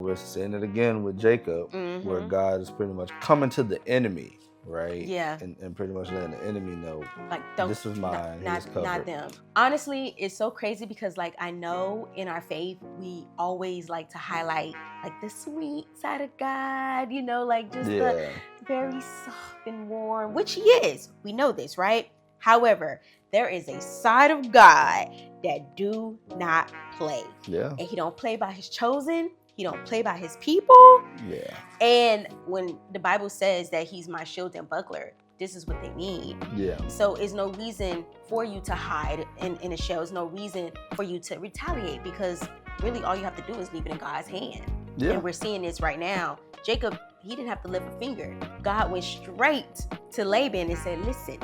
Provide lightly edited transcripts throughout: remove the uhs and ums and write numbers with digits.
we're seeing it again with Jacob, where God is pretty much coming to the enemy, right? Yeah. And pretty much letting the enemy know, like, don't, this is mine, not, he's covered. not them. Honestly, it's so crazy because, like, I know in our faith, we always like to highlight, like, the sweet side of God, you know, like, just the very soft and warm, which he is. We know this, right? However, there is a side of God that do not play. Yeah. And he don't play by his chosen. He don't play by his people. Yeah. And when the Bible says that he's my shield and buckler, this is what they mean. Yeah. So it's no reason for you to hide in a shell. It's no reason for you to retaliate, because really all you have to do is leave it in God's hand. Yeah. And we're seeing this right now. Jacob, he didn't have to lift a finger. God went straight to Laban and said, listen,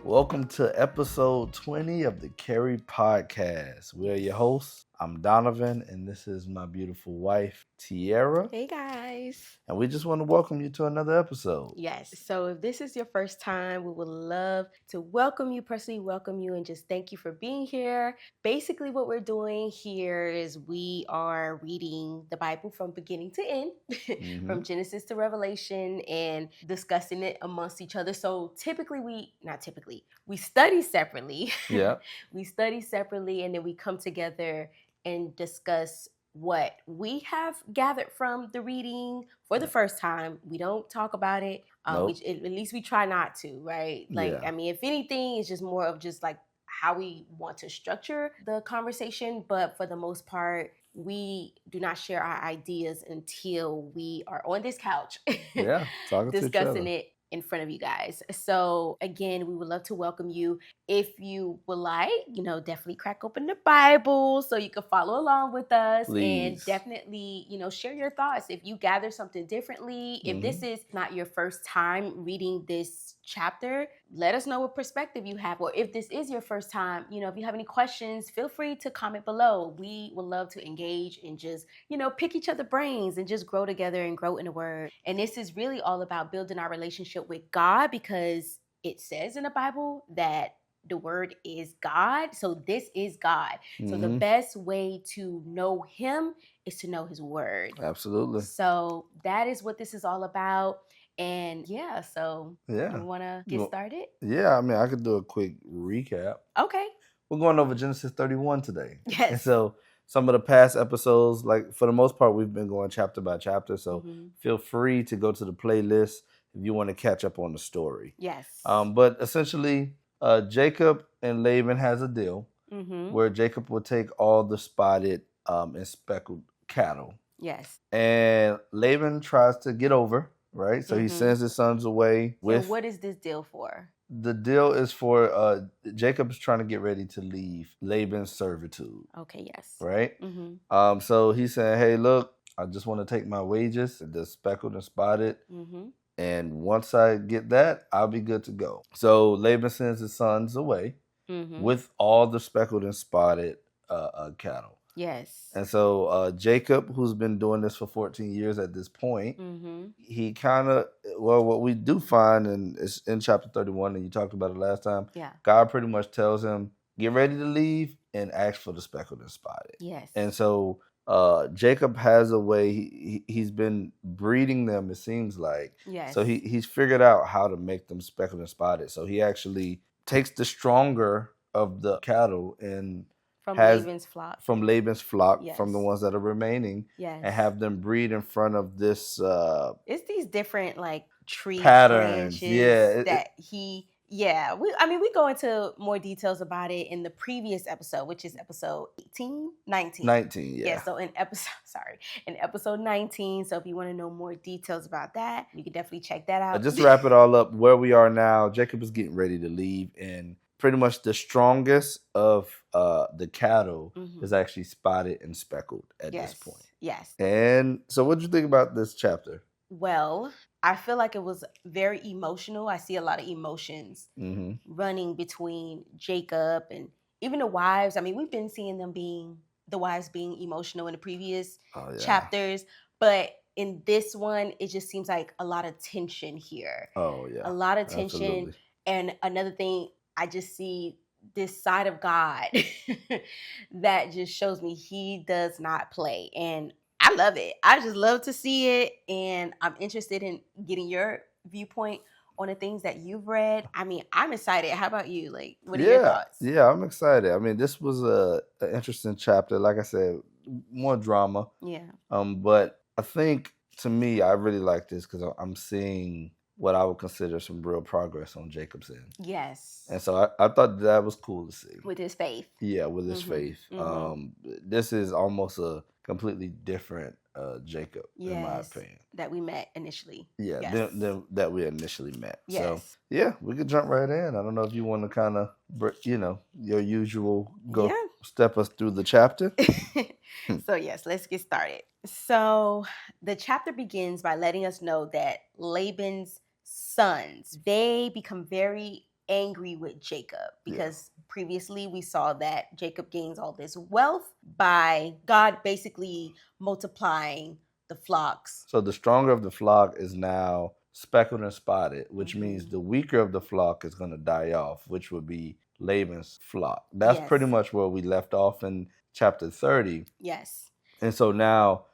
welcome to episode 20 of the Carry Podcast. We are your hosts. I'm Donovan, and this is my beautiful wife, Tiara. hey guys. And we just want to welcome you to another episode. Yes. So if this is your first time, we would love to personally welcome you, and just thank you for being here. Basically, what we're doing here is we are reading the Bible from beginning to end, from Genesis to Revelation, and discussing it amongst each other. So we study separately. Yeah. We study separately, and then we come together and discuss what we have gathered from the reading for the first time. We don't talk about it. Nope. At least we try not to, right? Like, Yeah. I mean, if anything, it's just more of just like how we want to structure the conversation. But for the most part, we do not share our ideas until we are on this couch, Yeah, talking to each discussing other. it in front of you guys. So again, we would love to welcome you. If you would like, definitely crack open the Bible so you can follow along with us. Please. And definitely, share your thoughts. If you gather something differently, if this is not your first time reading this chapter, let us know what perspective you have. Or if this is your first time, if you have any questions, feel free to comment below. We would love to engage and just, pick each other's brains and just grow together and grow in the word. And this is really all about building our relationship with God, because it says in the Bible that the word is God. So this is God. So the best way to know him is to know his word. Absolutely. So that is what this is all about. And yeah, so you want to get started? Yeah, I mean, I could do a quick recap. Okay. We're going over Genesis 31 today. Yes. And so some of the past episodes, like for the most part, we've been going chapter by chapter. So feel free to go to the playlist if you want to catch up on the story. Yes. But essentially, Jacob and Laban has a deal where Jacob will take all the spotted and speckled cattle. Yes. And Laban tries to get over, right? So he sends his sons away with... And what is this deal for? The deal is for Jacob's trying to get ready to leave Laban's servitude. Okay, yes. Right? So he's saying, hey, look, I just want to take my wages, the speckled and spotted. And once I get that, I'll be good to go. So Laban sends his sons away with all the speckled and spotted cattle. Yes. And so Jacob, who's been doing this for 14 years at this point, he kind of, what we do find, and it's in chapter 31, and you talked about it last time, God pretty much tells him, get ready to leave and ask for the speckled and spotted. Yes. And so Jacob has a way, he's been breeding them, it seems like. Yes. So he's figured out how to make them speckled and spotted. So he actually takes the stronger of the cattle and From Laban's flock, yes. From the ones that are remaining, yes. and have them breed in front of this. It's these different like tree patterns, branches we go into more details about it in the previous episode, which is episode 19. Yeah. So in episode 19. So if you want to know more details about that, you can definitely check that out. Just to wrap it all up, where we are now, Jacob is getting ready to leave, and pretty much the strongest of the cattle is actually spotted and speckled at this point. Yes. And so what did you think about this chapter? Well, I feel like it was very emotional. I see a lot of emotions running between Jacob and even the wives. I mean, we've been seeing the wives being emotional in the previous chapters, but in this one, it just seems like a lot of tension here. Oh, yeah. A lot of tension. Absolutely. And another thing, I just see this side of God that just shows me he does not play. And I love it. I just love to see it. And I'm interested in getting your viewpoint on the things that you've read. I mean, I'm excited. How about you? Like, what are your thoughts? Yeah, I'm excited. I mean, this was an interesting chapter. Like I said, more drama. Yeah. But I think, to me, I really like this because I'm seeing what I would consider some real progress on Jacob's end. Yes. And so I thought that was cool to see. With his faith. Yeah, with his faith. This is almost a completely different Jacob, in my opinion. That we met initially. Yeah, that we initially met. Yes. So, yeah, we could jump right in. I don't know if you want to kind of, your usual step us through the chapter. So, yes, let's get started. So, the chapter begins by letting us know that Laban's sons, they become very angry with Jacob because previously we saw that Jacob gains all this wealth by God basically multiplying the flocks. So the stronger of the flock is now speckled and spotted, which means the weaker of the flock is going to die off, which would be Laban's flock. That's pretty much where we left off in chapter 30. Yes. And so now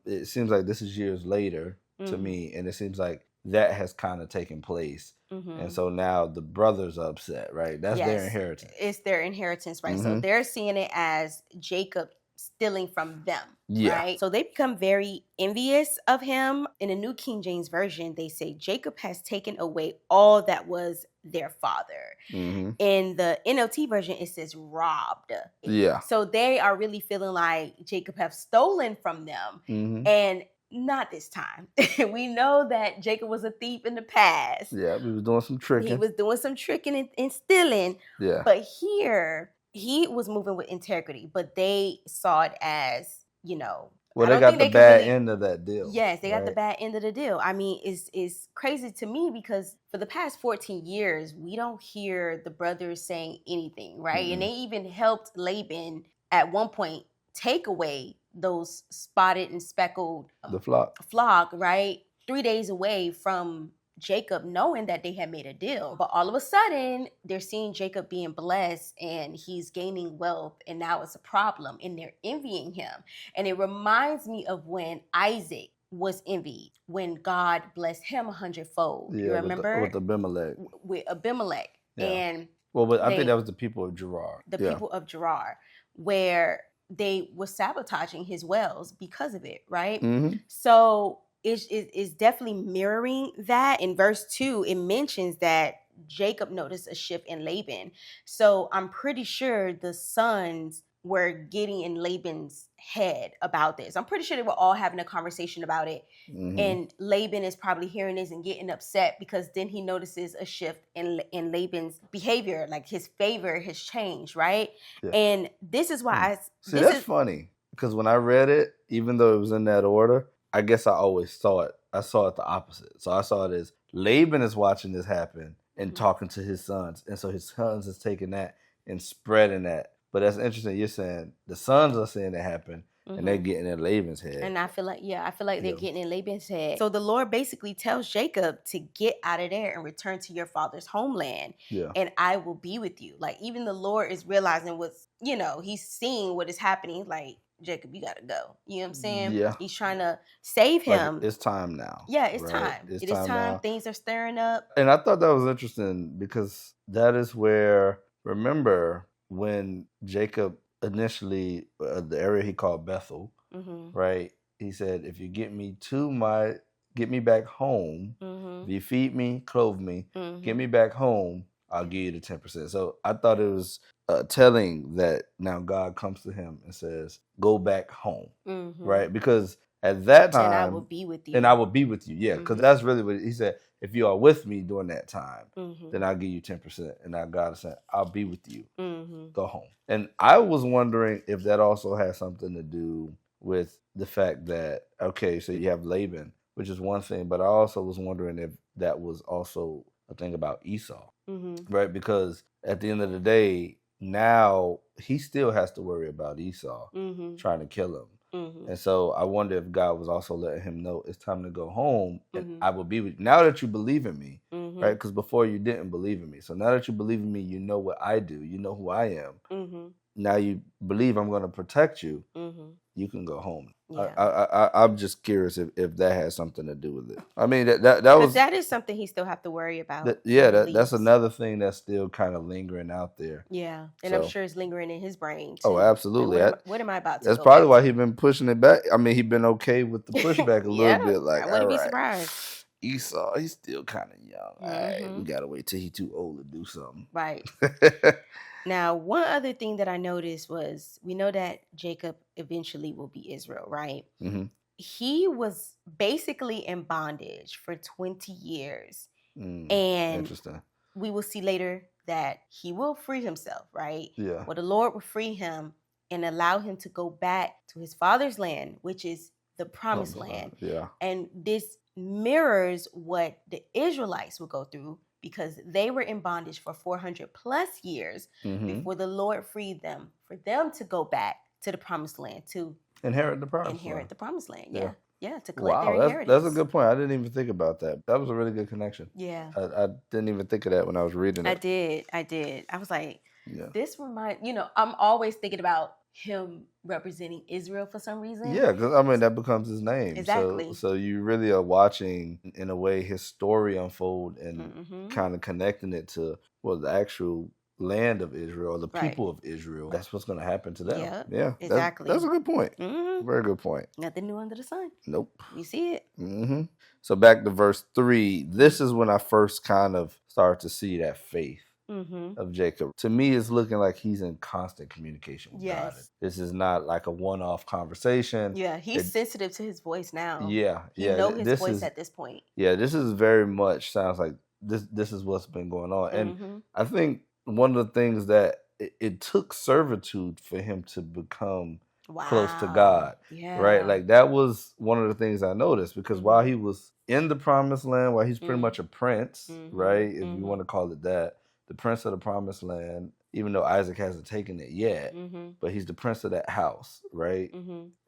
it seems like this is years later to me, and it seems like that has kind of taken place. And so now the brothers are upset, right? That's their inheritance. It's their inheritance, right? So they're seeing it as Jacob stealing from them, right? So they become very envious of him. In the New King James Version, they say Jacob has taken away all that was their father. In the NLT version, it says robbed. Yeah. So they are really feeling like Jacob have stolen from them. And not this time. We know that Jacob was a thief in the past. Yeah, he was doing some tricking. He was doing some tricking and stealing. Yeah. But here, he was moving with integrity, but they saw it as, well, they got the bad end of that deal. Yes, they got the bad end of the deal. I mean, it's crazy to me because for the past 14 years, we don't hear the brothers saying anything, right? And they even helped Laban at one point take away those spotted and speckled the flock, right? 3 days away from Jacob knowing that they had made a deal. But all of a sudden, they're seeing Jacob being blessed and he's gaining wealth, and now it's a problem, and they're envying him. And it reminds me of when Isaac was envied, when God blessed him 100-fold. You remember? With Abimelech. With Abimelech. Yeah. And but I think that was the people of Gerar. The people of Gerar, where they were sabotaging his wells because of it, right? So it's definitely mirroring that. In verse 2, it mentions that Jacob noticed a shift in Laban. So I'm pretty sure the sons were getting in Laban's head about this. I'm pretty sure they were all having a conversation about it. And Laban is probably hearing this and getting upset because then he notices a shift in Laban's behavior, like his favor has changed, right? Yeah. And this is why that's funny because when I read it, even though it was in that order, I guess I always saw it the opposite. So I saw it as Laban is watching this happen and talking to his sons. And so his sons is taking that and spreading that. But that's interesting. You're saying the sons are seeing it happen and they're getting in Laban's head. And I feel like they're getting in Laban's head. So the Lord basically tells Jacob to get out of there and return to your father's homeland. Yeah. And I will be with you. Like, even the Lord is realizing he's seeing what is happening. Like, Jacob, you got to go. You know what I'm saying? Yeah. He's trying to save him. Like, it's time now. Yeah, it's time. It is time now. Things are stirring up. And I thought that was interesting because that is where, remember, when Jacob initially, the area he called Bethel, right? He said, if you get me back home, if you feed me, clothe me, get me back home, I'll give you the 10%. So I thought it was telling that now God comes to him and says, go back home, right? Because at that time, and I will be with you. Yeah, because that's really what he said. If you are with me during that time, then I'll give you 10%. And now God is saying, I'll be with you. Go home. And I was wondering if that also has something to do with the fact that, okay, so you have Laban, which is one thing, but I also was wondering if that was also a thing about Esau, right? Because at the end of the day, now he still has to worry about Esau trying to kill him. Mm-hmm. And so I wonder if God was also letting him know it's time to go home, and Mm-hmm. I will be with you. Now that you believe in me, Mm-hmm. right? Because before you didn't believe in me. So now that you believe in me, you know what I do. You know who I am. Mm-hmm. Now you believe I'm going to protect you. Mm-hmm. You can go home. Yeah. I'm just curious if that has something to do with it. I mean, that was that is something he still have to worry about. that's another thing that's still kind of lingering out there. Yeah, and So, I'm sure it's lingering in his brain oh, too. absolutely. Like, what am I about to That's go probably back why to? he's been pushing it back. I mean, he's been okay with the pushback a little bit. Like, I wouldn't all be right, surprised. Esau, he's still kind of young. All right, we gotta wait till he's too old to do something. Right. Now, one other thing that I noticed was we know that Jacob eventually will be Israel, right? Mm-hmm. He was basically in bondage for 20 years. And interesting. We will see later that he will free himself, right? Yeah. Well, the Lord will free him and allow him to go back to his father's land, which is the promised land. Yeah. And this mirrors what the Israelites will go through, because they were in bondage for 400 plus years before the Lord freed them, for them to go back to the promised land, to inherit the promised land. Yeah, to collect their wow, inheritance. that's a good point. I didn't even think about that. That was a really good connection. Yeah. I didn't even think of that when I was reading it. I did. I was like, this reminds, I'm always thinking about him representing Israel for some reason. Yeah, because I mean, that becomes his name. Exactly. So you really are watching, in a way, his story unfold and kind of connecting it to, well, the actual land of Israel, the people of Israel. That's what's going to happen to them. Yeah, exactly. That's a good point. Very good point. Nothing new under the sun. Nope. You see it. So back to verse 3. This is when I first kind of started to see that faith of Jacob. To me, it's looking like he's in constant communication with God. This is not like a one-off conversation. Yeah, he's sensitive to his voice now. Yeah, he knows his voice at this point. Yeah, this is very much sounds like this is what's been going on. And I think one of the things that it took servitude for him to become close to God. Yeah. Right? Like that was one of the things I noticed, because while he was in the promised land, while he's pretty much a prince, right? If you want to call it that, the prince of the promised land, even though Isaac hasn't taken it yet, but he's the prince of that house, right?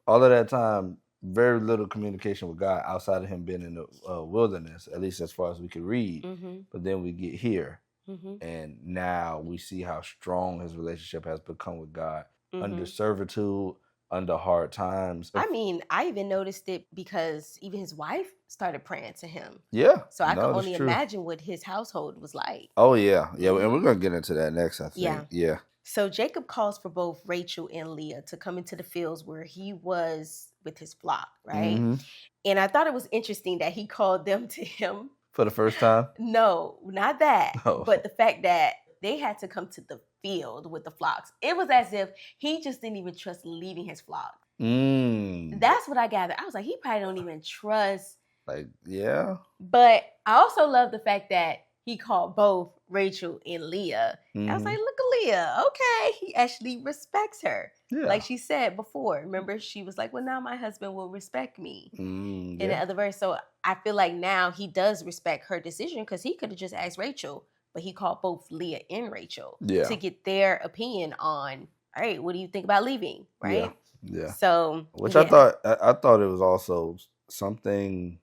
All of that time, very little communication with God outside of him being in the wilderness, at least as far as we could read. But then we get here, and now we see how strong his relationship has become with God under servitude, under hard times. I mean, I even noticed it because even his wife started praying to him. Yeah. So I can only imagine what his household was like. Oh, yeah. Yeah, and we're going to get into that next, I think. Yeah. So Jacob calls for both Rachel and Leah to come into the fields where he was with his flock, right? And I thought it was interesting that he called them to him. For the first time? No, not that. Oh. But the fact that they had to come to the field with the flocks. It was as if he just didn't even trust leaving his flock. That's what I gathered. I was like, he probably don't even trust. Like, yeah. But I also love the fact that he called both Rachel and Leah. I was like, look at Leah. Okay. He actually respects her. Yeah. Like she said before. Remember, she was like, well, now my husband will respect me. In the other verse. So I feel like now he does respect her decision, because he could have just asked Rachel, but he called both Leah and Rachel to get their opinion on, all right, what do you think about leaving? Right? Yeah. So, which I thought it was also something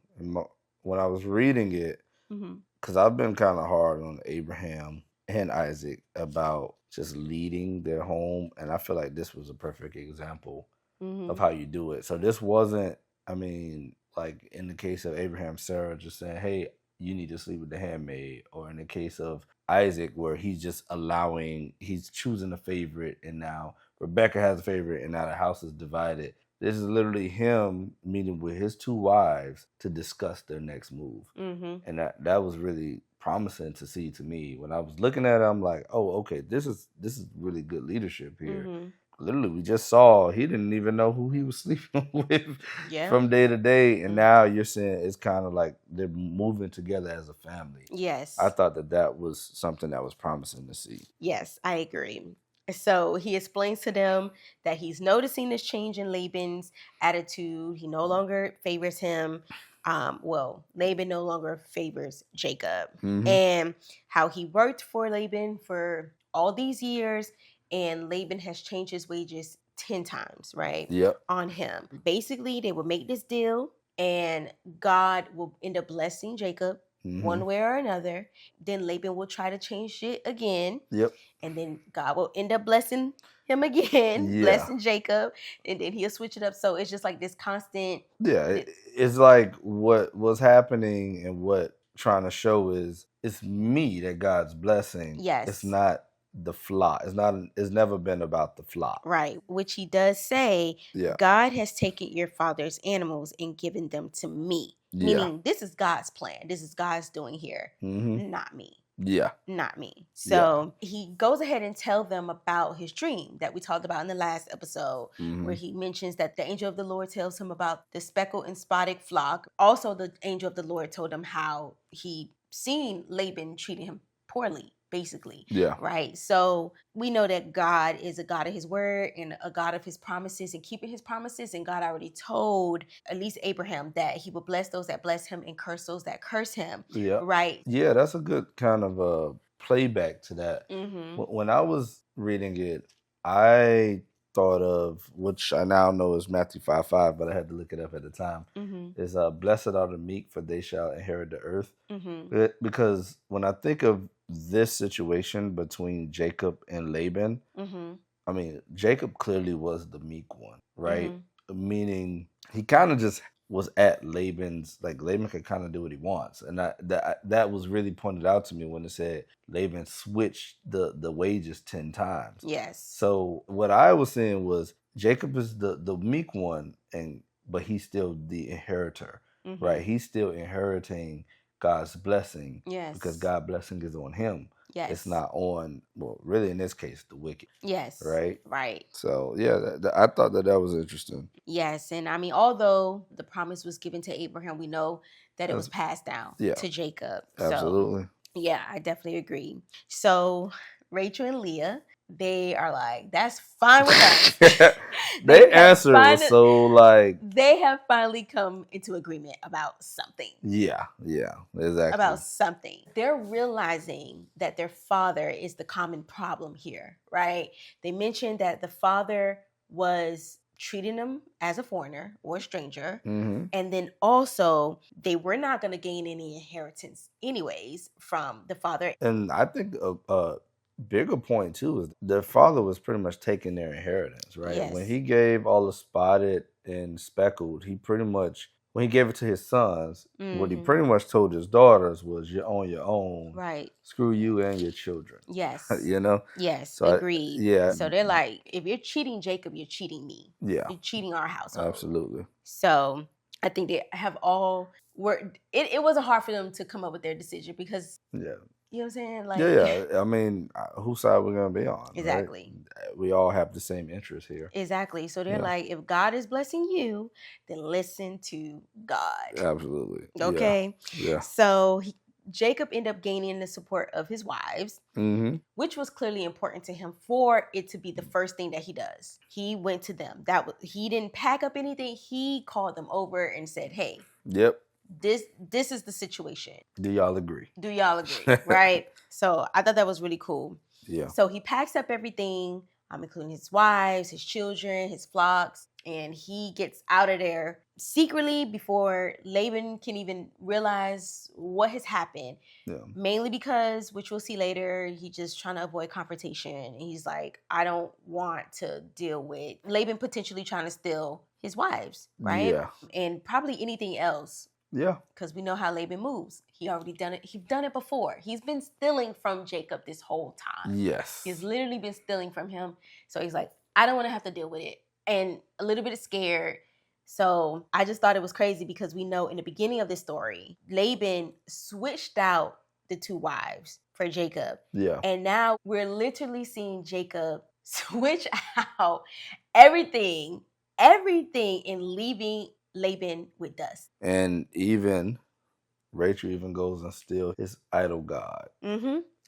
when I was reading it, because I've been kind of hard on Abraham and Isaac about just leading their home. And I feel like this was a perfect example of how you do it. So this wasn't, I mean, like in the case of Abraham, Sarah just saying, hey, you need to sleep with the handmaid. Or in the case of Isaac, where he's just he's choosing a favorite, and now Rebecca has a favorite, and now the house is divided. This is literally him meeting with his two wives to discuss their next move. And that was really promising to see to me. When I was looking at it, I'm like, oh, okay, this is really good leadership here. Literally, we just saw he didn't even know who he was sleeping with from day to day. And now you're saying it's kind of like they're moving together as a family. Yes. I thought that was something that was promising to see. Yes, I agree. So he explains to them that he's noticing this change in Laban's attitude. He no longer favors him. Laban no longer favors Jacob. And how he worked for Laban for all these years, and Laban has changed his wages 10 times, right? Yep. On him. Basically, they would make this deal and God will end up blessing Jacob one way or another. Then Laban will try to change it again. Yep. And then God will end up blessing him again, blessing Jacob, and then he'll switch it up. So it's just like this constant. Yeah, it's like what was happening and what trying to show is it's me that God's blessing. Yes. It's not the flock. It's never been about the flock. Right. Which he does say, God has taken your father's animals and given them to me. Yeah. Meaning this is God's plan. This is God's doing here, not me. Yeah. Not me. So he goes ahead and tells them about his dream that we talked about in the last episode, where he mentions that the angel of the Lord tells him about the speckled and spotted flock. Also, the angel of the Lord told him how he seen Laban treating him poorly, basically. Yeah. Right. So we know that God is a God of his word and a God of his promises and keeping his promises. And God already told at least Abraham that he would bless those that bless him and curse those that curse him. Yeah. Right. Yeah, that's a good kind of playback to that. When I was reading it, I thought of, which I now know is Matthew 5:5, but I had to look it up at the time, is blessed are the meek, for they shall inherit the earth. Because when I think of this situation between Jacob and Laban, I mean, Jacob clearly was the meek one, right? Meaning he kind of just was at Laban's, like Laban could kind of do what he wants. And that was really pointed out to me when it said Laban switched the wages 10 times. Yes. So what I was saying was Jacob is the meek one, but he's still the inheritor, right? He's still inheriting God's blessing. Yes. Because God's blessing is on him. Yes. It's not on, well, really in this case, the wicked. Yes. Right? Right. So, yeah, I thought that was interesting. Yes. And I mean, although the promise was given to Abraham, we know that it was passed down to Jacob. Absolutely. So, yeah, I definitely agree. So Rachel and Leah, they are like, that's fine with us. Their answer was so like... They have finally come into agreement about something. Yeah, exactly. About something. They're realizing that their father is the common problem here, right? They mentioned that the father was treating them as a foreigner or a stranger. And then also they were not going to gain any inheritance anyways from the father. And I think a bigger point too is their father was pretty much taking their inheritance, right? Yes. When he gave all the spotted and speckled, he pretty much, when he gave it to his sons, what he pretty much told his daughters was, you're on your own. Right. Screw you and your children. Yes. You know? Yes. So agreed. So they're like, if you're cheating Jacob, you're cheating me. Yeah. You're cheating our household. Absolutely. So I think they have all it wasn't hard for them to come up with their decision because you know what I'm saying? Like, yeah. I mean, whose side we're gonna be on? Exactly. Right? We all have the same interest here. Exactly. So they're like, if God is blessing you, then listen to God. Absolutely. Okay. Yeah. So Jacob ended up gaining the support of his wives, which was clearly important to him for it to be the first thing that he does. He went to them. He didn't pack up anything. He called them over and said, "Hey, this is the situation. Do y'all agree? Right?" So I thought that was really cool. Yeah. So he packs up everything, including his wives, his children, his flocks, and he gets out of there secretly before Laban can even realize what has happened. Yeah. Mainly because, which we'll see later, he's just trying to avoid confrontation. And he's like, I don't want to deal with Laban potentially trying to steal his wives, right? Yeah. And probably anything else. Yeah. Because we know how Laban moves. He already done it. He's done it before. He's been stealing from Jacob this whole time. Yes. He's literally been stealing from him. So he's like, I don't want to have to deal with it. And a little bit scared. So I just thought it was crazy because we know in the beginning of this story, Laban switched out the two wives for Jacob. Yeah. And now we're literally seeing Jacob switch out everything and leaving Laban with dust. And even Rachel even goes and steals his idol god.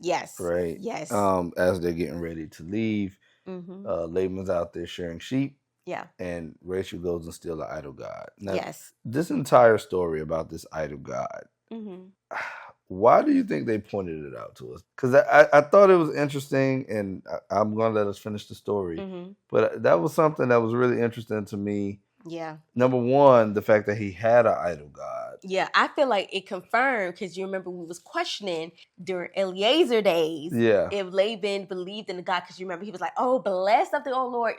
Yes. Right? Yes. As they're getting ready to leave, Laban's out there shearing sheep. Yeah. And Rachel goes and steals the idol god. Now, yes. This entire story about this idol god, why do you think they pointed it out to us? Because I thought it was interesting, and I'm going to let us finish the story. Mm-hmm. But that was something that was really interesting to me. Yeah. Number one, the fact that he had an idol god. Yeah, I feel like it confirmed, because you remember we was questioning during Eliezer days if Laban believed in the God, because you remember he was like, oh, bless of the old Lord.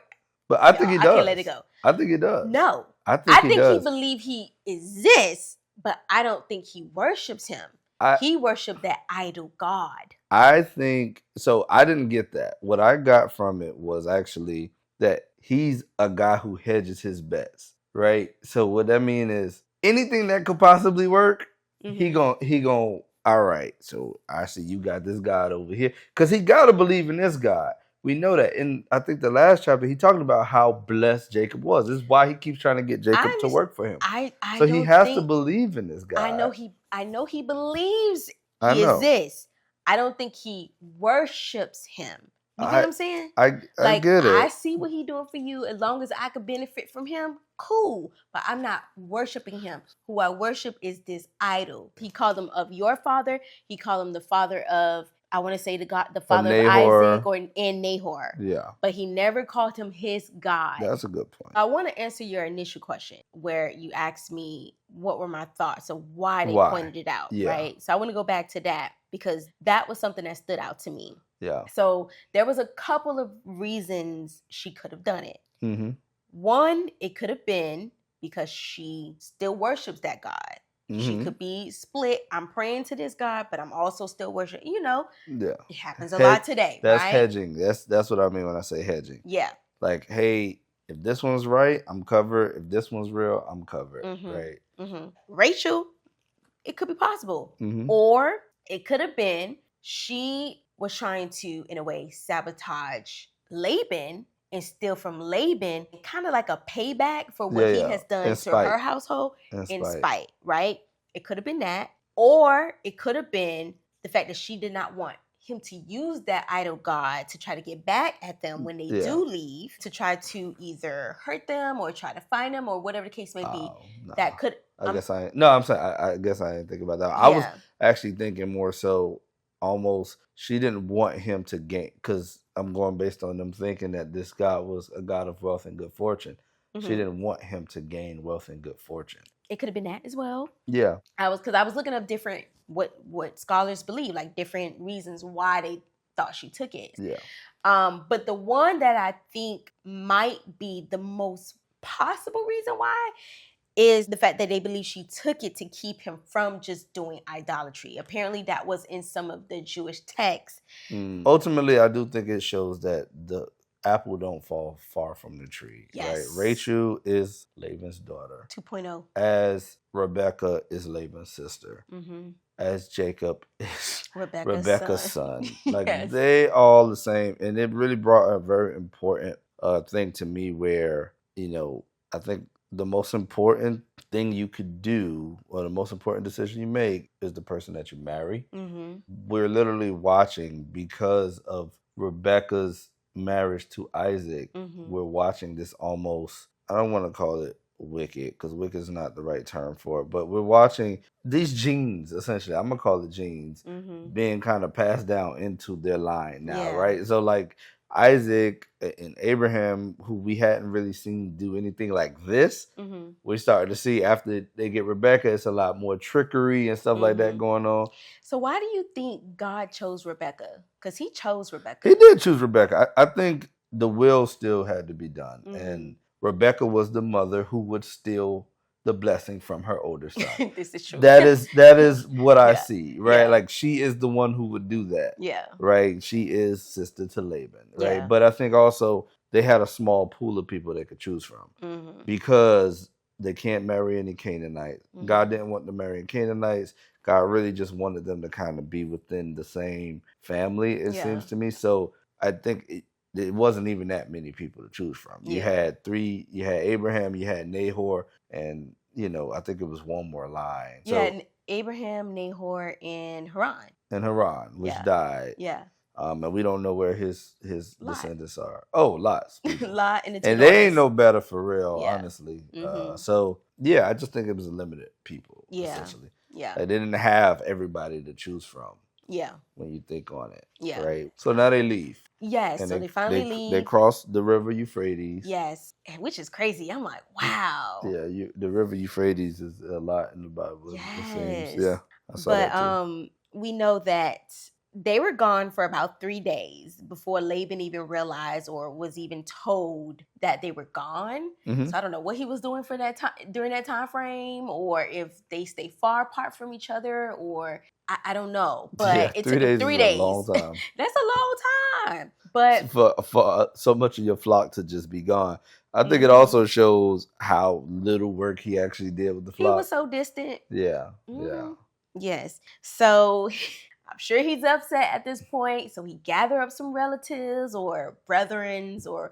But I think he does. I can't let it go. I think he does. No. I think he believes he exists, but I don't think he worships him. He worshiped that idol god. I think, so I didn't get that. What I got from it was actually that he's a guy who hedges his bets, right? So what that means is anything that could possibly work, mm-hmm. he gon' all right, so I see you got this God over here. Because he got to believe in this God. We know that. In, I think, the last chapter, he talked about how blessed Jacob was. This is why he keeps trying to get Jacob to work for him. So he has to believe in this God. I know he believes he exists. I don't think he worships him. You get what I'm saying? I get it. I see what he's doing for you. As long as I could benefit from him, cool. But I'm not worshiping him. Who I worship is this idol. He called him of your father. He called him the father of, I want to say the father of Isaac and Nahor. Yeah. But he never called him his God. That's a good point. I want to answer your initial question where you asked me what were my thoughts of why they pointed it out, right? So I want to go back to that because that was something that stood out to me. Yeah. So there was a couple of reasons she could have done it. Mm-hmm. One, it could have been because she still worships that God. Mm-hmm. She could be split. I'm praying to this God, but I'm also still worshiping. You know, it happens a lot today. That's right? hedging. That's what I mean when I say hedging. Yeah. Like, hey, if this one's right, I'm covered. If this one's real, I'm covered. Mm-hmm. Right. Mm-hmm. Rachel, it could be possible. Mm-hmm. Or it could have been she was trying to, in a way, sabotage Laban and steal from Laban, kind of like a payback for what he has done to her household in spite, right? It could have been that. Or it could have been the fact that she did not want him to use that idol god to try to get back at them when they do leave, to try to either hurt them or try to find them or whatever the case may be. No. That could... I guess I didn't think about that. I was actually thinking more so almost she didn't want him to gain, because I'm going based on them thinking that this God was a God of wealth and good fortune. Mm-hmm. She didn't want him to gain wealth and good fortune. It could have been that as well. Yeah. I was looking up different what scholars believe, like different reasons why they thought she took it. Yeah. But the one that I think might be the most possible reason why is the fact that they believe she took it to keep him from just doing idolatry. Apparently that was in some of the Jewish texts. Ultimately, I do think it shows that the apple don't fall far from the tree. Yes. Right? Rachel is Laban's daughter. 2.0. As Rebecca is Laban's sister. Mm-hmm. As Jacob is Rebecca's son. Like, they all the same. And it really brought a very important thing to me where, you know, I think the most important thing you could do, or the most important decision you make, is the person that you marry. Mm-hmm. We're literally watching, because of Rebecca's marriage to Isaac, we're watching this almost, I don't want to call it wicked, because wicked is not the right term for it, but we're watching these genes, essentially, I'm going to call it genes, being kind of passed down into their line now, right? So like Isaac and Abraham, who we hadn't really seen do anything like this, we started to see after they get Rebecca, it's a lot more trickery and stuff like that going on. So why do you think God chose Rebecca? Because he chose Rebecca. He did choose Rebecca. I think the will still had to be done. And Rebecca was the mother who would steal the blessing from her older son. This is true. That is what I see, right? Yeah. Like, she is the one who would do that. Yeah. Right? She is sister to Laban, right? Yeah. But I think also they had a small pool of people they could choose from because they can't marry any Canaanites. God didn't want them marrying Canaanites. God really just wanted them to kind of be within the same family, it seems to me. So I think it wasn't even that many people to choose from. You had Abraham, you had Nahor, and, you know, I think it was one more line. So, yeah, Abraham, Nahor, and Haran. And Haran, which died. Yeah. And we don't know where his descendants are. Oh, Lot. Lot and the two And they ain't no better for real, honestly. So, yeah, I just think it was a limited people, essentially. Yeah. Like, they didn't have everybody to choose from. Yeah. When you think on it. Yeah. Right. So now they leave. Yes. And so they finally leave. They cross the river Euphrates. Yes. Which is crazy. I'm like, wow. Yeah. The river Euphrates is a lot in the Bible. Yes. It seems. Yeah. I saw that too. We know that they were gone for about 3 days before Laban even realized or was even told that they were gone. Mm-hmm. So I don't know what he was doing for that time during that time frame, or if they stay far apart from each other, or I don't know. But it took 3 days. A long time. That's a long time. But for so much of your flock to just be gone. I think it also shows how little work he actually did with the flock. He was so distant. Yeah. Yeah. Yes. So I'm sure he's upset at this point. So he gathered up some relatives or brethrens or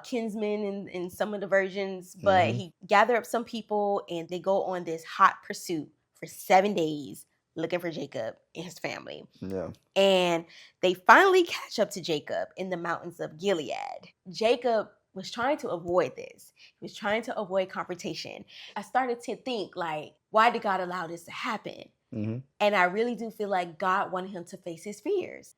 kinsmen in some of the versions. But he gathered up some people and they go on this hot pursuit for 7 days looking for Jacob and his family. Yeah. And they finally catch up to Jacob in the mountains of Gilead. Jacob was trying to avoid this. He was trying to avoid confrontation. I started to think, like, why did God allow this to happen? Mm-hmm. And I really do feel like God wanted him to face his fears.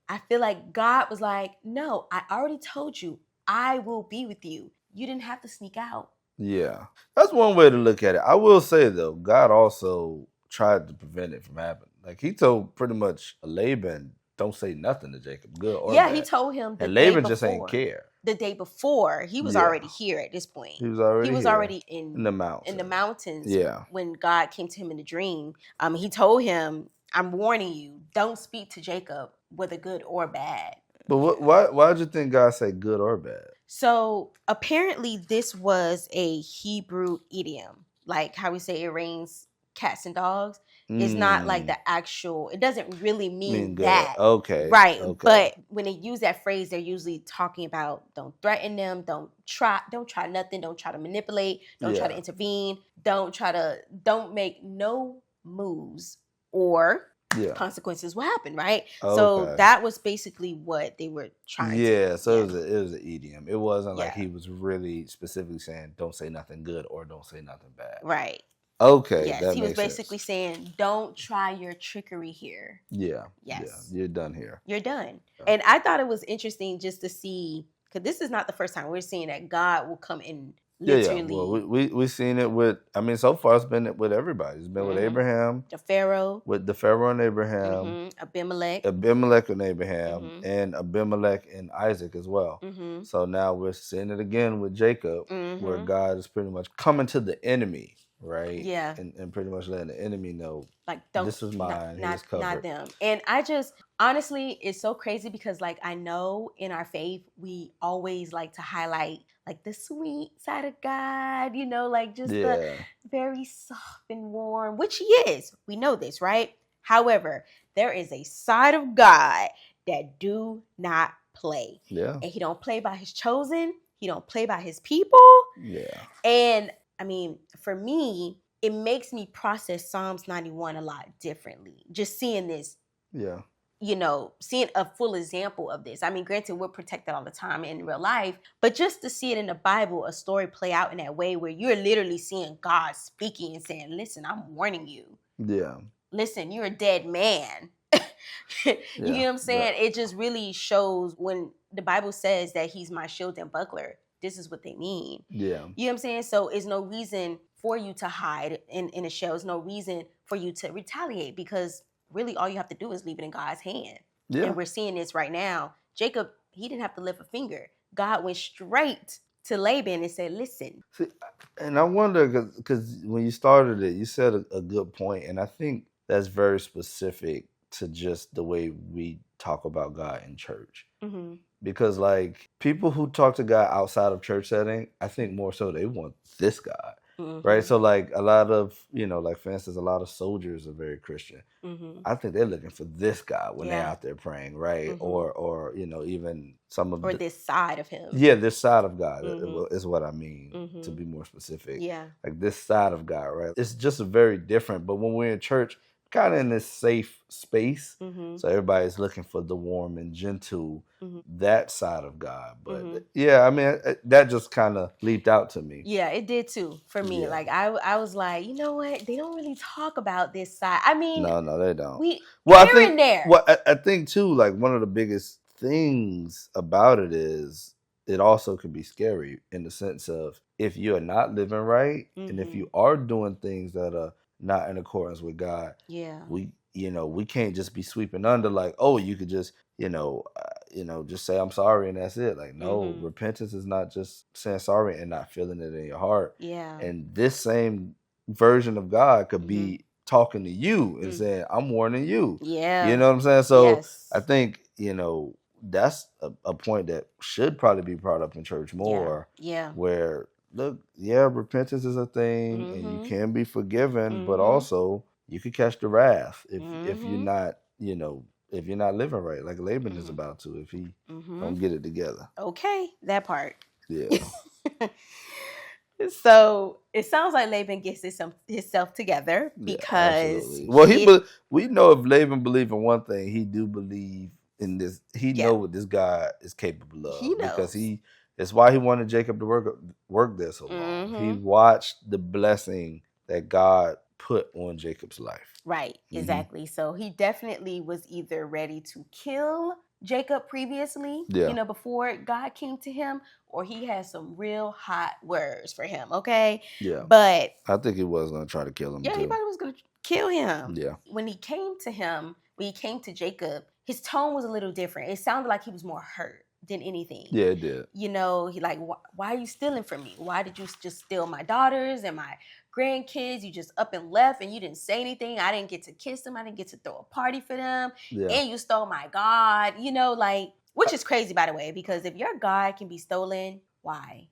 I feel like God was like, no, I already told you, I will be with you. You didn't have to sneak out. Yeah. That's one way to look at it. I will say, though, God also tried to prevent it from happening. Like, he told pretty much Laban, don't say nothing to Jacob, good or bad. He told him and Laban just ain't care. The day before, he was already here at this point. He was already in the mountains. In the mountains. Yeah. When God came to him in a dream, he told him, I'm warning you, don't speak to Jacob, whether good or bad. But why did you think God said good or bad? So apparently this was a Hebrew idiom, like how we say it rains cats and dogs. It's not like the actual, it doesn't really mean that. Okay. Right. Okay. But when they use that phrase, they're usually talking about don't threaten them, don't try nothing, don't try to manipulate, don't try to intervene, don't make no moves or consequences will happen, right? Okay. So that was basically what they were trying to do. Yeah, so it was an idiom. It wasn't like he was really specifically saying don't say nothing good or don't say nothing bad. Right. Okay. Yes, he was basically saying, don't try your trickery here. Yeah. Yes. Yeah, you're done here. You're done. Yeah. And I thought it was interesting just to see, because this is not the first time we're seeing that God will come in literally. Yeah. Well, we've seen it with, so far it's been with everybody. It's been with Abraham. The Pharaoh. With the Pharaoh and Abraham. Abimelech. Abimelech and Abraham. And Abimelech and Isaac as well. So now we're seeing it again with Jacob, where God is pretty much coming to the enemy. Right. Yeah. And pretty much letting the enemy know, like, this is mine. Not them. And I just, honestly, it's so crazy because, like, I know in our faith, we always like to highlight, like, the sweet side of God, like just the very soft and warm, which he is. We know this, right? However, there is a side of God that do not play. Yeah. And he don't play by his chosen. He don't play by his people. Yeah. And for me, it makes me process Psalms 91 a lot differently. Just seeing this, seeing a full example of this. Granted, we're protected all the time in real life, but just to see it in the Bible, a story play out in that way where you're literally seeing God speaking and saying, listen, I'm warning you. Yeah. Listen, you're a dead man. You know what I'm saying? It just really shows when the Bible says that he's my shield and buckler. This is what they mean. Yeah. You know what I'm saying? So it's no reason for you to hide in a shell. There's no reason for you to retaliate because really all you have to do is leave it in God's hand. Yeah. And we're seeing this right now. Jacob, he didn't have to lift a finger. God went straight to Laban and said, listen. See, and I wonder, because when you started it, you said a good point, and I think that's very specific to just the way we talk about God in church. Mm-hmm. Because, like, people who talk to God outside of church setting, I think more so they want this God, right? So, like, a lot of, like, for instance, a lot of soldiers are very Christian. Mm-hmm. I think they're looking for this God when they're out there praying, right? Mm-hmm. Or even some of this side of him. Yeah, this side of God is what I mean, to be more specific. Yeah. Like, this side of God, right? It's just very different. But when we're in church, kind of in this safe space. Mm-hmm. So everybody's looking for the warm and gentle, Mm-hmm. that side of God. But Mm-hmm. yeah, I mean, that just kind of leaped out to me. Yeah, it did too for me. Yeah. Like I was like, you know what? They don't really talk about this side. I mean, No, they don't. we Well, here and there. Well, I think too, like one of the biggest things about it is it also can be scary in the sense of if you are not living right, and if you are doing things that are not in accordance with God, yeah, we can't just be sweeping under like, oh, you could just just say I'm sorry and that's it. Like, no, repentance is not just saying sorry and not feeling it in your heart. Yeah, and this same version of God could be talking to you and saying, I'm warning you. Yeah. You know what I'm saying? So yes. I think, that's a point that should probably be brought up in church more. Yeah. Where, look, yeah, repentance is a thing and you can be forgiven, but also you could catch the wrath if you're not, if you're not living right, like Laban is about to, if he don't get it together. Okay, that part. Yeah. So it sounds like Laban gets himself together because we know if Laban believe in one thing, he do believe in this. He know what this guy is capable of. He knows. Because that's why he wanted Jacob to work there so long. He watched the blessing that God put on Jacob's life. Right, exactly. So he definitely was either ready to kill Jacob previously, before God came to him, or he had some real hot words for him, okay? Yeah. But I think he was going to try to kill him, too. He probably was going to kill him. Yeah. When he came to Jacob, his tone was a little different. It sounded like he was more hurt than anything. Yeah, it did. He like, why are you stealing from me? Why did you just steal my daughters and my grandkids? You just up and left and you didn't say anything. I didn't get to kiss them. I didn't get to throw a party for them. Yeah. And you stole my God, which is crazy, by the way, because if your God can be stolen, why?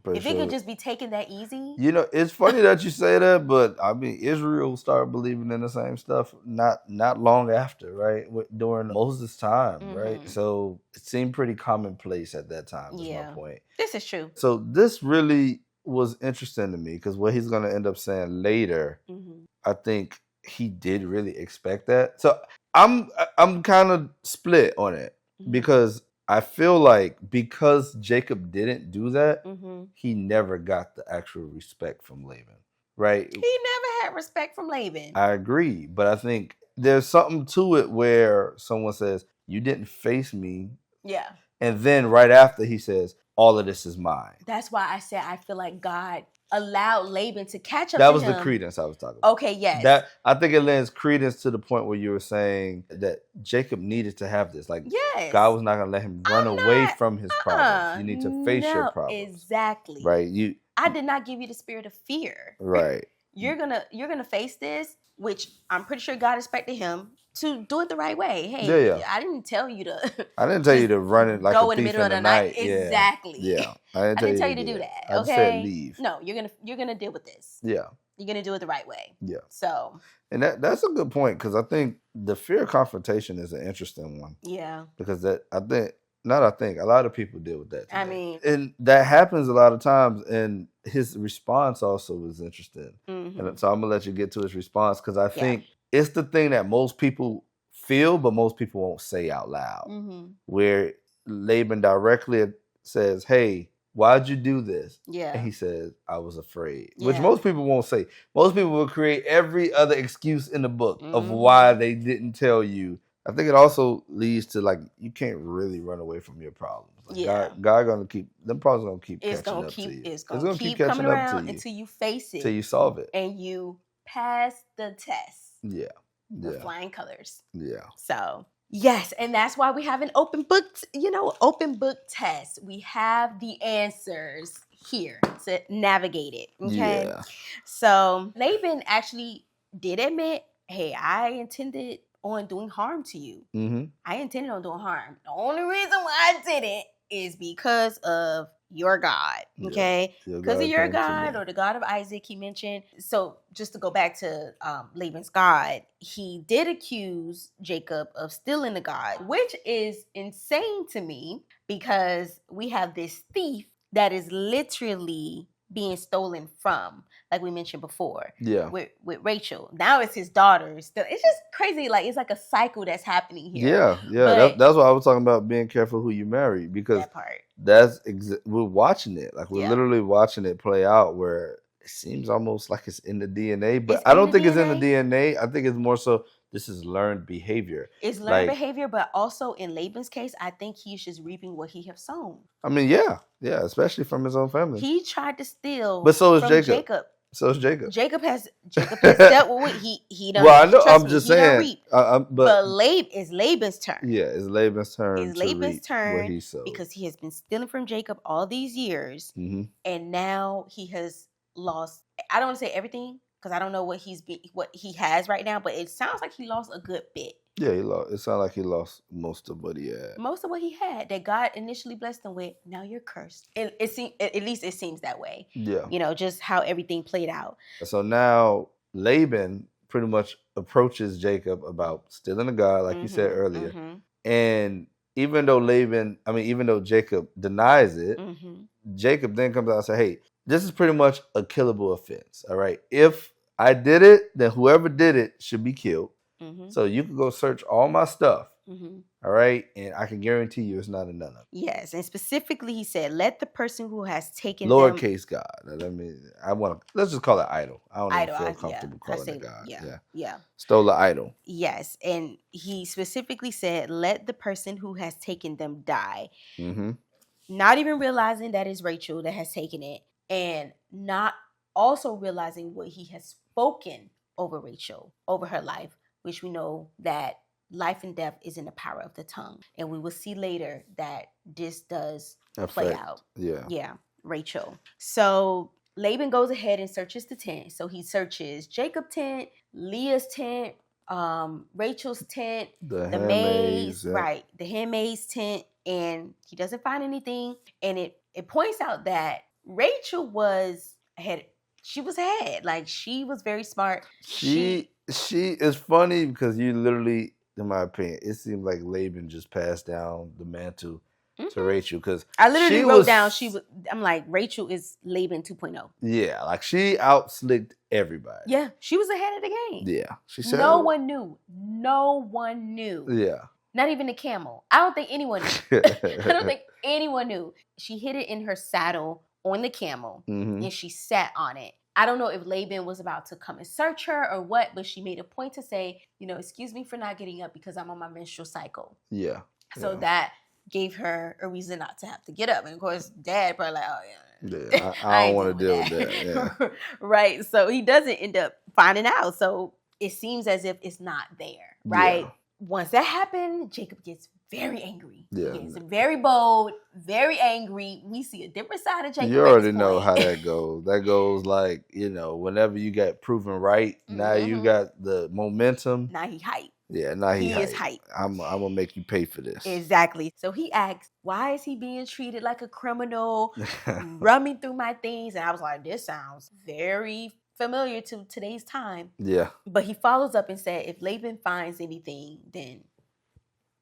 If it could just be taken that easy. It's funny that you say that, but I mean, Israel started believing in the same stuff not long after, right? During Moses' time, right? So it seemed pretty commonplace at that time, is my point. This is true. So this really was interesting to me because what he's going to end up saying later, I think he did really expect that. So I'm kind of split on it because I feel like because Jacob didn't do that, he never got the actual respect from Laban, right? He never had respect from Laban. I agree, but I think there's something to it where someone says, you didn't face me. Yeah. And then right after he says, all of this is mine. That's why I said I feel like God allowed Laban to catch up that to was him. The credence I was talking about. Okay, yes. I think it lends credence to the point where you were saying that Jacob needed to have this. Like, yes. God was not going to let him run away from his problems. You need to face your problems. Exactly. Right? I did not give you the spirit of fear. Right. You're gonna face this, which I'm pretty sure God expected him to do it the right way. Hey, I didn't tell you to. I didn't tell you to run it like go a in the thief middle of the night. Yeah. Exactly. Yeah. I didn't tell you to do that. Okay. I just said leave. No, you're gonna deal with this. Yeah. You're gonna do it the right way. Yeah. So. And that's a good point because I think the fear of confrontation is an interesting one. Yeah. Because a lot of people deal with that today. I mean, and that happens a lot of times. And his response also was interesting. And so I'm gonna let you get to his response because I think it's the thing that most people feel, but most people won't say out loud. Where Laban directly says, "Hey, why'd you do this?" Yeah. And he says, "I was afraid," which most people won't say. Most people will create every other excuse in the book of why they didn't tell you. I think it also leads to like you can't really run away from your problems. Like God gonna keep them problems gonna keep catching up to you. It's gonna keep coming around until you face it, until you solve it, and you pass the test. Yeah, with flying colors. Yeah. So yes, and that's why we have an open book test. We have the answers here to navigate it. Okay. Yeah. So Laban actually did admit, hey, I intended on doing harm to you. I intended on doing harm. The only reason why I did it is because of your God, okay? Because of your God or the God of Isaac, he mentioned. So just to go back to Laban's God, he did accuse Jacob of stealing the God, which is insane to me because we have this thief that is literally being stolen from, like we mentioned before. Yeah. With Rachel. Now it's his daughters. It's just crazy. Like, it's like a cycle that's happening here. Yeah. That's why I was talking about being careful who you marry, because that part. we're watching it. Like, we're literally watching it play out, where it seems almost like it's in the DNA, but I don't think it's in the DNA. I think it's more so this is learned behavior. It's learned behavior, but also in Laban's case, I think he's just reaping what he have sown. I mean, yeah, especially from his own family. He tried to steal, but so is Jacob. So is Jacob. Jacob has dealt with what he done. Well, I know. I'm just saying. But it's Laban's turn. Yeah, it's Laban's turn. It's Laban's turn what he sowed, because he has been stealing from Jacob all these years, and now he has lost. I don't want to say everything, because I don't know what he has right now, but it sounds like he lost a good bit. Yeah, he lost. It sounds like he lost most of what he had. Most of what he had that God initially blessed him with. Now you're cursed. At least it seems that way. Yeah. Just how everything played out. So now Laban pretty much approaches Jacob about stealing a guy, like you said earlier. And even though Jacob denies it, Jacob then comes out and says, hey, this is pretty much a killable offense. All right. If I did it, then whoever did it should be killed. So you can go search all my stuff. All right. And I can guarantee you it's not a none of it. Yes. And specifically, he said, let the person who has taken lowercase God. Let's just call it idol. I don't even feel comfortable calling it God. Yeah. Stole an idol. Yes. And he specifically said, let the person who has taken them die. Not even realizing that it's Rachel that has taken it, and not also realizing what he has spoken over Rachel, over her life, which we know that life and death is in the power of the tongue. And we will see later that this does play out. Yeah, Rachel. So Laban goes ahead and searches the tent. So he searches Jacob's tent, Leah's tent, Rachel's tent, the maid's, the handmaid's tent, and he doesn't find anything. And it points out that Rachel was ahead. She was ahead. Like, she was very smart. She is funny because you literally, in my opinion, it seemed like Laban just passed down the mantle to Rachel, because I literally wrote down I'm like, Rachel is Laban 2.0. Yeah, like she outslicked everybody. Yeah, she was ahead of the game. Yeah, she said no one knew. Yeah, not even the camel. I don't think anyone knew. I don't think anyone knew. She hid it in her saddle on the camel, and she sat on it. I don't know if Laban was about to come and search her or what, but she made a point to say, excuse me for not getting up because I'm on my menstrual cycle. Yeah. So that gave her a reason not to have to get up. And of course, Dad probably like, oh yeah. Yeah, I don't want to deal with that. Yeah. Right. So he doesn't end up finding out. So it seems as if it's not there. Right. Yeah. Once that happened, Jacob gets very angry. Yeah. He gets very bold, very angry. We see a different side of Jacob. You already know how that goes. That goes like, whenever you get proven right, now you got the momentum. Now he hyped. Yeah, now he is hyped. I'm gonna make you pay for this. Exactly. So he asks, why is he being treated like a criminal, rumming through my things? And I was like, this sounds very familiar to today's time. Yeah. But he follows up and said, if Laban finds anything, then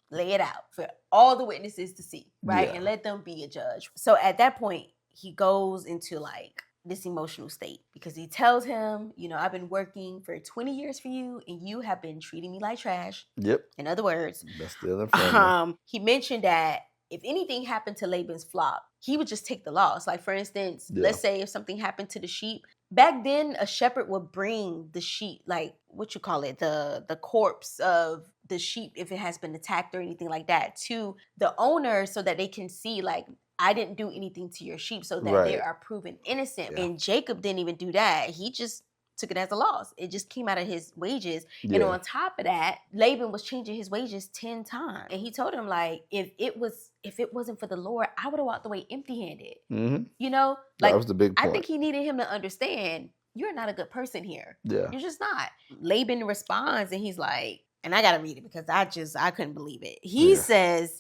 lay it out for all the witnesses to see, right? Yeah. And let them be a judge. So at that point, he goes into like this emotional state because he tells him, I've been working for 20 years for you and you have been treating me like trash. Yep. In other words, that's still in front of he mentioned that if anything happened to Laban's flock, he would just take the loss. Like, for instance, let's say if something happened to the sheep, back then a shepherd would bring the sheep, like the corpse of the sheep, if it has been attacked or anything like that, to the owner so that they can see, like, I didn't do anything to your sheep, so that they are proven innocent. Yeah. And Jacob didn't even do that. He just took it as a loss. It just came out of his wages. Yeah. And on top of that, Laban was changing his wages 10 times. And he told him, like, if it wasn't for the Lord, I would have walked away empty-handed. Mm-hmm. Like, that was the big point. I think he needed him to understand, you're not a good person here. Yeah. You're just not. Laban responds and he's like, and I got to read it because I couldn't believe it. He says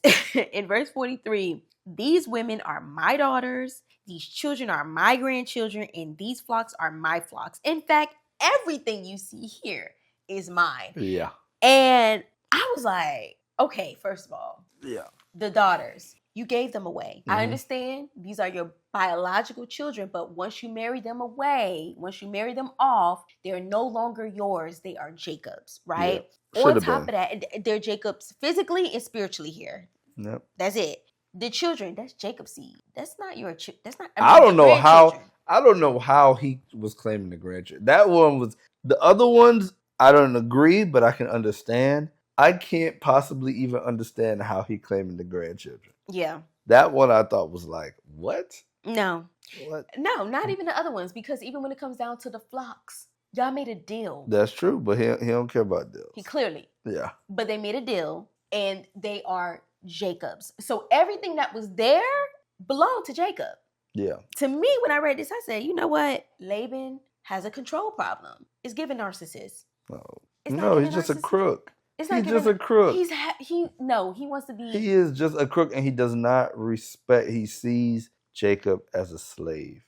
in verse 43, these women are my daughters, these children are my grandchildren, and these flocks are my flocks. In fact, everything you see here is mine. Yeah. And I was like, okay, first of all, yeah, the daughters. You gave them away. I understand these are your biological children, but once you marry them away, once you marry them off, they're no longer yours. They are Jacob's, right? Yeah. On top of that, they're Jacob's physically and spiritually here. Yep. That's it. The children, that's Jacob's seed. That's not your. That's not. I don't know how. I don't know how he was claiming the grandchildren. That one was. The other ones, I don't agree, but I can understand. I can't possibly even understand how he claiming the grandchildren. Yeah. That one I thought was like, what? No. What? No, not even the other ones, because even when it comes down to the flocks, y'all made a deal. That's true, but he don't care about deals. He clearly. Yeah. But they made a deal, and they are Jacob's. So everything that was there belonged to Jacob. Yeah. To me, when I read this, I said, you know what? Laban has a control problem. It's giving narcissist. No, he's just a crook. He's just a crook. He wants to be. He is just a crook, and he does not respect. He sees Jacob as a slave.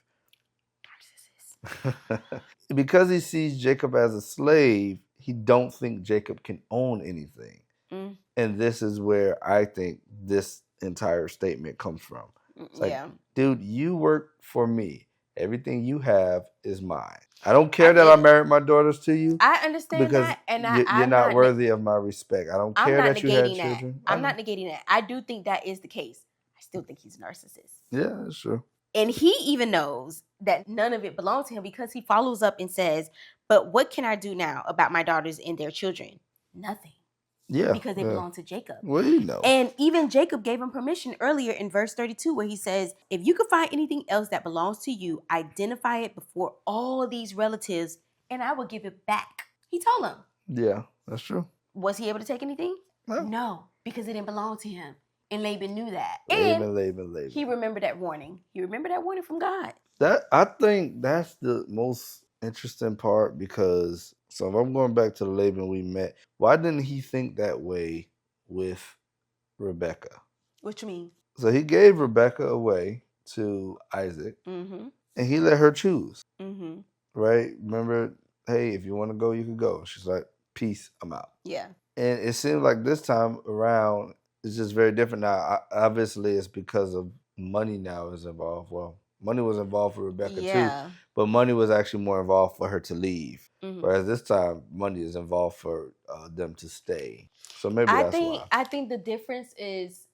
Because he sees Jacob as a slave, he don't think Jacob can own anything. And this is where I think this entire statement comes from. It's like, dude, you work for me. Everything you have is mine. I don't care that I married my daughters to you. I understand that, and you're not worthy of my respect. I don't care that you had children. I'm not negating that. I do think that is the case. I still think he's a narcissist. Yeah, that's true. And he even knows that none of it belongs to him, because he follows up and says, but what can I do now about my daughters and their children? Nothing. Yeah. Because they belong to Jacob. Well, he knows. And even Jacob gave him permission earlier in verse 32, where he says, if you could find anything else that belongs to you, identify it before all of these relatives, and I will give it back. He told him. Yeah, that's true. Was he able to take anything? No, because it didn't belong to him. And Laban knew that. Laban. He remembered that warning. He remembered that warning from God. I think that's the most interesting part, because so if I'm going back to the Laban we met, why didn't he think that way with Rebecca? What you mean? So he gave Rebecca away to Isaac, and he let her choose. Right? Remember, hey, if you want to go, you can go. She's like, peace, I'm out. Yeah. And it seems like this time around, it's just very different now. Obviously, it's because of money now is involved. Well, money was involved for Rebecca too, but money was actually more involved for her to leave. Whereas this time, money is involved for them to stay. So maybe that's why. I think the difference is,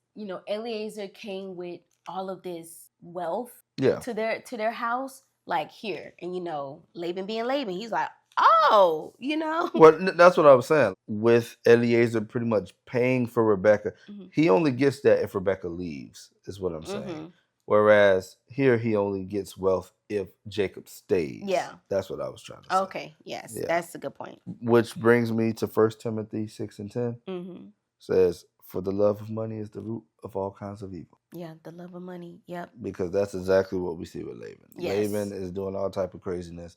Eliezer came with all of this wealth to their house, like here, and Laban being Laban, he's like, oh, Well, that's what I was saying. With Eliezer pretty much paying for Rebecca, he only gets that if Rebecca leaves, is what I'm saying. Whereas here he only gets wealth if Jacob stays. Yeah. That's what I was trying to say. Okay, yes, that's a good point. Which brings me to 1 Timothy 6:10. Says, for the love of money is the root of all kinds of evil. Yeah, the love of money. Yep. Because that's exactly what we see with Laban. Yes. Laban is doing all type of craziness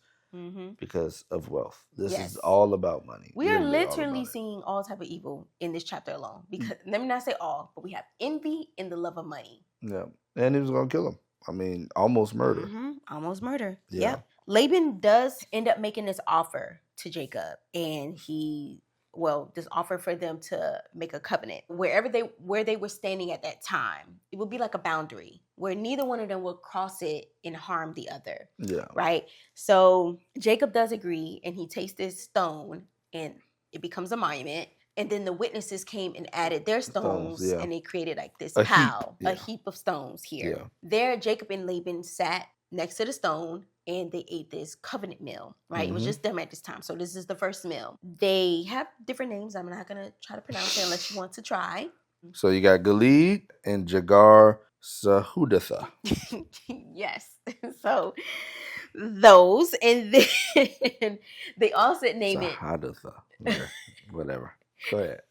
because of wealth. This is all about money. We are literally seeing all type of evil in this chapter alone. Because let me not say all, but we have envy and the love of money. Yeah. And he was going to kill him. I mean, almost murder. Almost murder. Yeah. Yep. Laban does end up making this offer to Jacob, and this offer for them to make a covenant where they were standing at that time. It would be like a boundary where neither one of them would cross it and harm the other. Yeah. Right. So Jacob does agree, and he takes this stone, and it becomes a monument. And then the witnesses came and added their stones and they created like this a heap of stones here. Yeah. There, Jacob and Laban sat next to the stone, and they ate this covenant meal, right? It was just them at this time. So this is the first meal. They have different names. I'm not going to try to pronounce it unless you want to try. So you got Gilead and Jagar Sahudatha. Yes. So those, and then they also name it. Sahudatha. Whatever. Go ahead.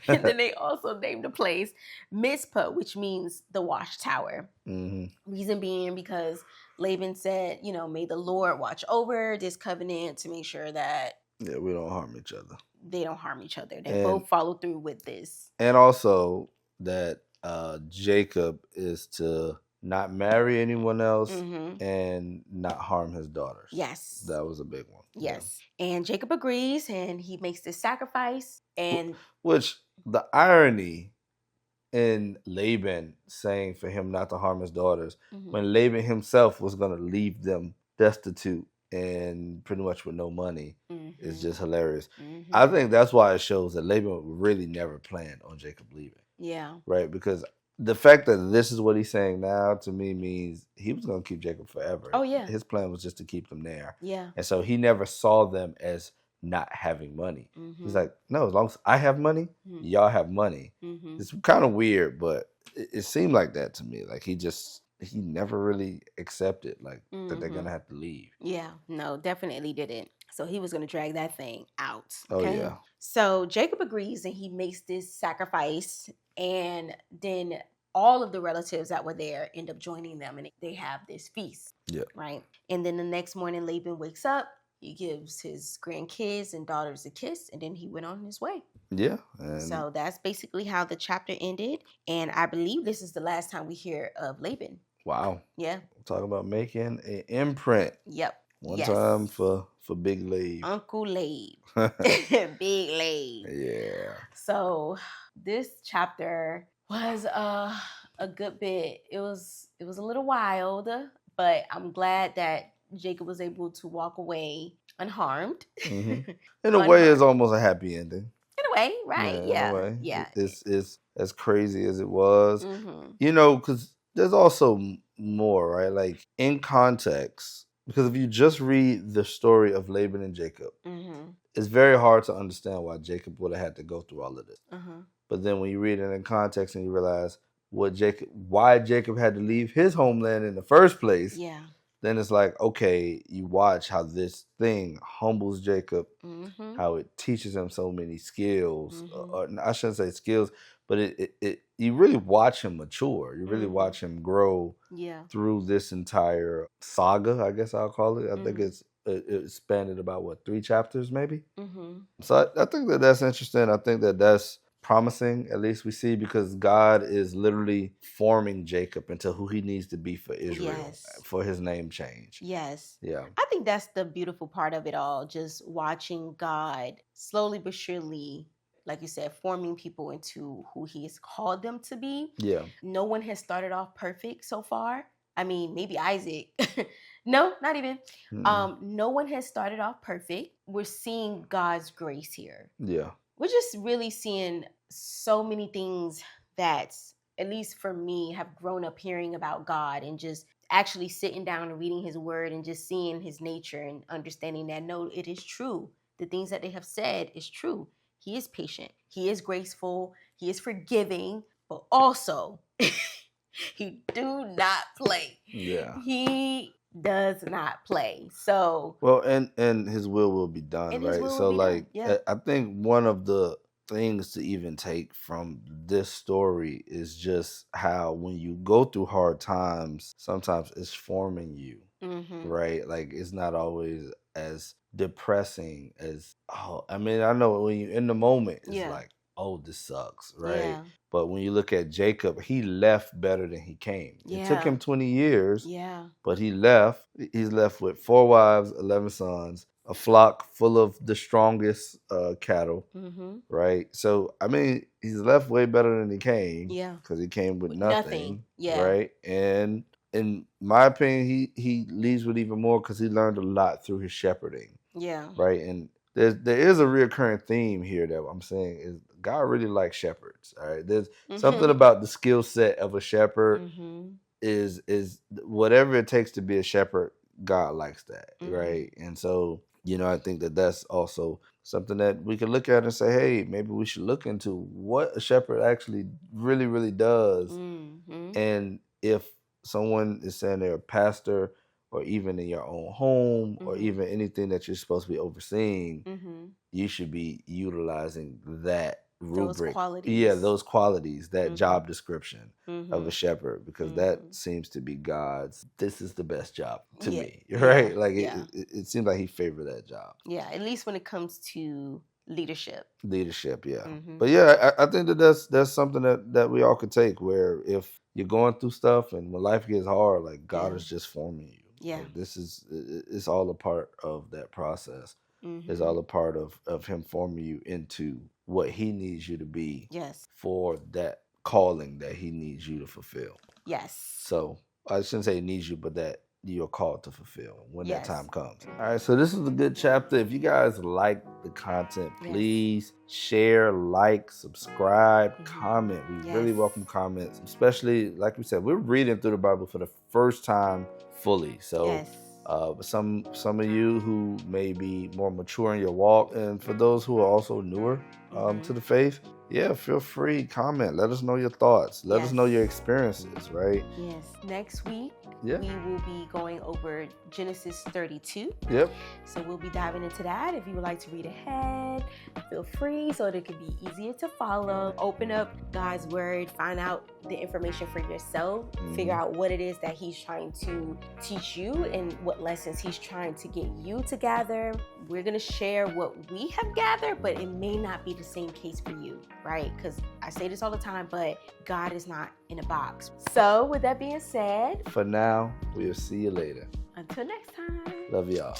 And then they also named the place Mizpah, which means the watchtower. Reason being because Laban said, may the Lord watch over this covenant to make sure that we don't harm each other. They don't harm each other. They both follow through with this. And also that Jacob is to not marry anyone else and not harm his daughters. Yes. That was a big one. Yes. Yeah. And Jacob agrees, and he makes this sacrifice. And which the irony in Laban saying for him not to harm his daughters, when Laban himself was going to leave them destitute and pretty much with no money, is just hilarious. I think that's why it shows that Laban really never planned on Jacob leaving. Yeah. Right? Because the fact that this is what he's saying now to me means he was going to keep Jacob forever. Oh, yeah. His plan was just to keep them there. Yeah. And so he never saw them as not having money. He's like, no, as long as I have money, y'all have money. It's kind of weird, but it seemed like that to me. Like he never really accepted like that they're gonna have to leave. Yeah, no, definitely didn't. So he was gonna drag that thing out. Okay? Oh yeah. So Jacob agrees and he makes this sacrifice, and then all of the relatives that were there end up joining them, and they have this feast. Yeah. Right. And then the next morning, Laban wakes up. He gives his grandkids and daughters a kiss, and then he went on his way. Yeah. So that's basically how the chapter ended. And I believe this is the last time we hear of Laban. Wow. Yeah. Talking about making an imprint. Yep. One time for Big Labe. Uncle Labe. Big Labe. Yeah. So this chapter was a good bit. It was a little wild, but I'm glad that Jacob was able to walk away unharmed. In a way, it's almost a happy ending. In a way, right? Yeah. In a way. Yeah. It's as crazy as it was. You know, because there's also more, right? Like in context, because if you just read the story of Laban and Jacob, it's very hard to understand why Jacob would have had to go through all of this. But then when you read it in context and you realize why Jacob had to leave his homeland in the first place, then it's like, okay, you watch how this thing humbles Jacob, how it teaches him so many skills. Or I shouldn't say skills, but it you really watch him mature. You really watch him grow through this entire saga, I guess I'll call it. I think it spanned about 3 chapters maybe. So I think that's interesting. I think that's promising, at least we see, because God is literally forming Jacob into who he needs to be for Israel, for his name change. Yes. Yeah. I think that's the beautiful part of it all, just watching God slowly but surely, like you said, forming people into who he has called them to be. Yeah. No one has started off perfect so far. I mean, maybe Isaac. No, not even. No one has started off perfect. We're seeing God's grace here. Yeah. We're just really seeing so many things that, at least for me, have grown up hearing about God, and just actually sitting down and reading his word and just seeing his nature and understanding that, no, it is true. The things that they have said is true. He is patient. He is graceful. He is forgiving, but also he do not play. Yeah. He does not play. So well, and his will be done, right? So like I think one of the things to even take from this story is just how when you go through hard times, sometimes it's forming you, right? Like it's not always as depressing as, I mean, I know when you're in the moment, it's like, oh, this sucks, right? Yeah. But when you look at Jacob, he left better than he came. It took him 20 years, but he left. He's left with 4 wives, 11 sons, a flock full of the strongest cattle, right? So, I mean, he's left way better than he came, because he came with nothing, right? And in my opinion, he leaves with even more because he learned a lot through his shepherding, right? And there is a reoccurring theme here that I'm saying is God really likes shepherds. All right, there's something about the skill set of a shepherd is whatever it takes to be a shepherd. God likes that, right? And so, you know, I think that's also something that we can look at and say, hey, maybe we should look into what a shepherd actually really, really does. And if someone is saying they're a pastor, or even in your own home, or even anything that you're supposed to be overseeing, you should be utilizing that rubric. Those qualities, that job description of a shepherd, because that seems to be God's, this is the best job to me, right? Like it seems like he favored that job. Yeah, at least when it comes to leadership, yeah. But yeah, I think that's something that we all could take, where if you're going through stuff and when life gets hard, like God is just forming you. Like it's all a part of that process. It's all a part of him forming you into what he needs you to be for that calling that he needs you to fulfill. Yes. So I shouldn't say he needs you, but that you're called to fulfill when Yes. that time comes. All right, so this is a good chapter. If you guys like the content, please share, like, subscribe, comment. We really welcome comments, especially, like we said, we're reading through the Bible for the first time fully. So some of you who may be more mature in your walk, and for those who are also newer to the faith, feel free, comment. Let us know your thoughts. Let us know your experiences, right? Yes. Next week, we will be going over Genesis 32. Yep. So we'll be diving into that. If you would like to read ahead, feel free so that it can be easier to follow. Open up God's word, find out the information for yourself, figure out what it is that he's trying to teach you and what lessons he's trying to get you to gather. We're going to share what we have gathered, but it may not be the same case for you, right? Because I say this all the time, but God is not in a box. So with that being said, for now, we'll see you later. Until next time. Love y'all.